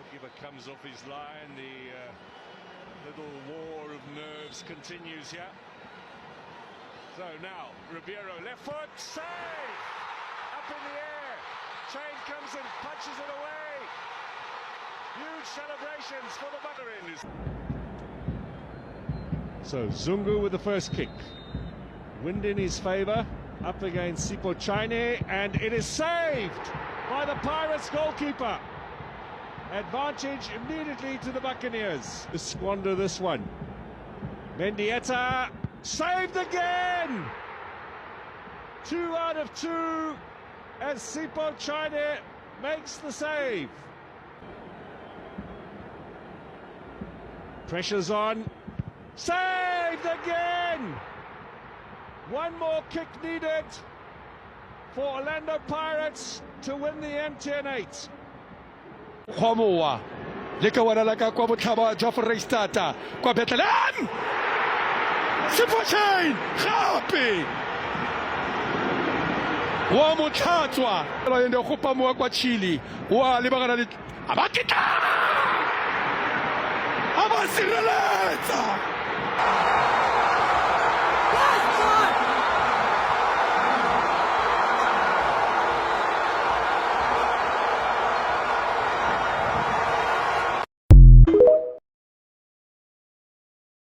Goalkeeper comes off his line. The little war of nerves continues here. So now Ribeiro, left foot, save! Up in the air. Chaine comes and punches it away. Huge celebrations for the Buccaneers. So Zungu with the first kick. Wind in his favour. Up against Sipho Chaine, and it is saved by the Pirates goalkeeper. Advantage immediately to the Buccaneers. To squander this one. Mendieta saved again! 2 out of 2 as Sipho Chaine makes the save. Pressure's on. Saved again! One more kick needed for Orlando Pirates to win the MTN 8. Khomoa le ka wana la ka kwa botlhaba jwa Foreistata kwa Bethlehem Sipho Chaine gape wa motlhatswa la yende go pamoa kwa Chile wa lebagana le abakita abasireletsa